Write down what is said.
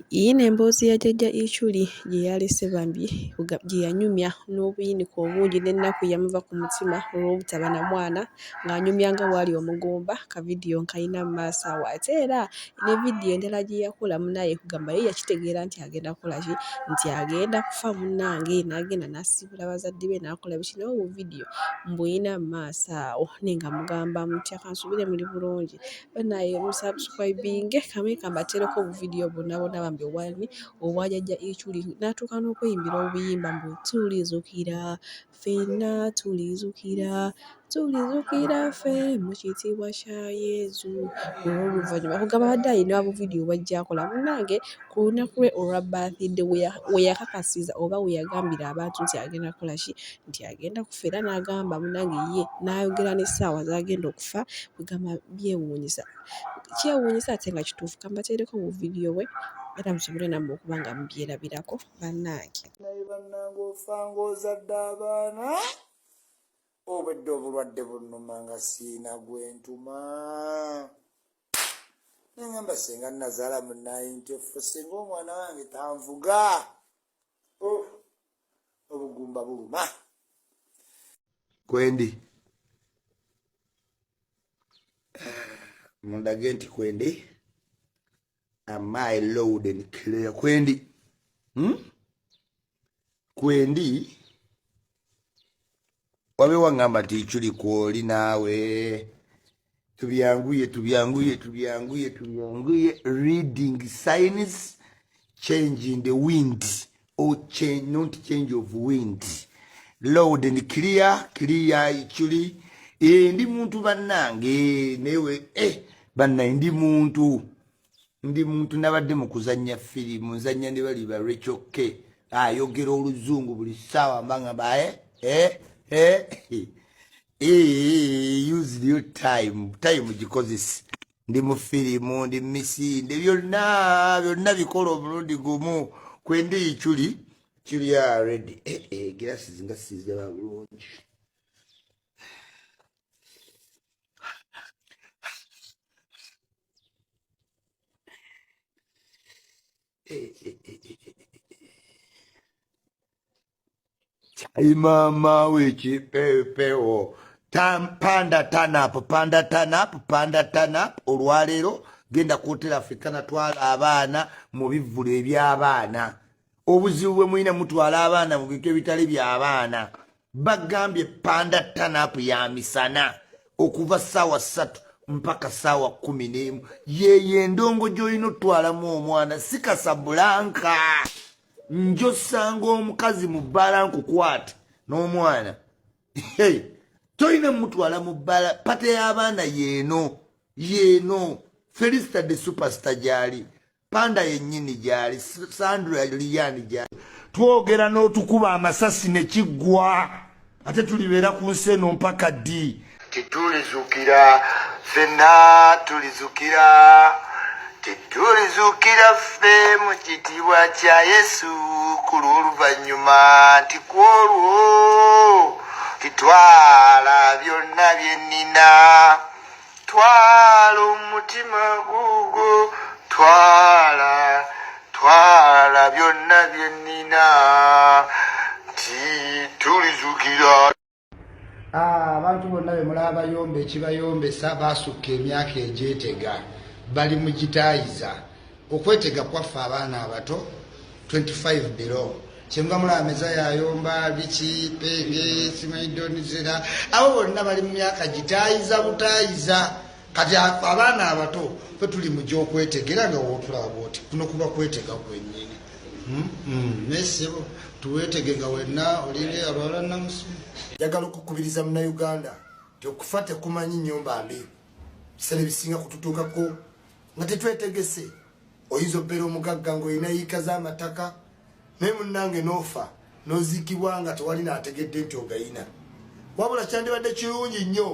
Iyino emboozi ya jjajja Ichuli gye yalese bambi gye yanyumya n'obuyinike obungi n'ennaku yamuva ku mutima olw'obutaba na mwana ng'anyumya nga bw'ali omugumba ka vidiyo nkayina mu maaso awo ate era ne vidiyo endala gye yakola munnaye kugamba ye yakitegeera nti agenda kukola ki nti agenda kufa munnange n'agenda n'asiibula bazadde be n'akola biki naye obu vidiyo mbuyina mu maaso awo nenga mugamba mutya kansubire muli bulungi bannaye musubscribinge kamwe kambateereko obuvidiyo bonna bambi obwa jjajja Ichuli n'atuuka n'okweyimbira obuyimba mbu tulizukira ffenna tulizukira ffe mu kitiibwa kya Yezu olw'oluvannyuma kugamba badde alina buvidiyo bw'ajja akola munnange ku lunaku lwe olwa birthday we yakakasiza oba we yagambira abantu nti agenda kukola ki nti agenda kufa era n'agamba munnange ye n'ayogera n'essaawa z'agenda okufa kugamba byewuunyisa kyewuunyisa ate nga kituufu kambateereko obuvidiyo bwe era musobole nammwe okuba nga mubyerabirako bannange. Naye bannange ofa ng'ozadde abaana obwedde obulwadde bunnuma nga siina gwentuma neŋŋamba senga nazaala munnaye nti effe senga omwana wange tanvuga obugumba buluma kwendi mundage nti kwendi amai load and clear kwendi kwendi wabe wangamba nti Ichuli kwoli naawe tubyanguye reading signs change in the wind or change not change of wind loud and clear Ichuli ndi muntu bannange newe bannaye ndi muntu nabadde mu kuzannya firimu nzannya ne bali ba Rachel K ayogera oluzungu buli ssaawa mbanga bae use your time gikozesa ndi mu firimu ndi misinde byonna bikola omulundi gumu kwendi Ichuli ya ready glasses nga sizaba bulungi chai mama wekipepeo panda turn up olwaleero genda kuotera Africana twala abaana mu bivvulo eby'abaana obuzibu bwe mulina mutwala abaana mu bintu ebitali by'abaana bagambye panda turn up ya misana okuva ssaawa 3 mpaka ssaawa 11 yeye endongo gy'olina otwalamu omwana si Casablanca njo sanga omukazi mu bbala nkukwata n'omwana tolina mutwala mu bbala pate y'abaana yeeno Felista the superstar gyali panda yennyini gyali Sandra Liyani gyali twogera n'otukuba amasasi ne kiggwa ate tulibeera ku nsi eno mpaka ddi titulizukira ffenna titulizukira ffe mu kitiibwa kya Yesu ku lw'oluvannyuma nti kwolwo titwala byonna bye nnina twala omutima gugwo twala byonna bye nnina titulizukira. Abantu bonna be mulaba bayomba ekibayombesa baasukka emyaka egyetega bali mu kitaayiza okwetega kwaffe abaana abato 25 below kyenga mulaba meza yayomba biki penge simaidonizera abo bonna bali mu myaka gitaayiza butaayiza kati abaana abato fe tuli mu gy'okwetegera nga wootulaba bwoti kuno kuba kwetega kwennyini nesebo tuweetege nga wenna olinge alwala namusimu njagala okukubiriza munnayuganda nti okufa tekumanyi nnyumba mbi bisale bisinga kututuukako nga tetwetegese oyinza obbeera omugagga ng'olina yiika z'amataka naye munnange n'ofa n'oziikibwa nga tewali n'ategedde nti ogayina wabula kyandibadde kirungi nnyo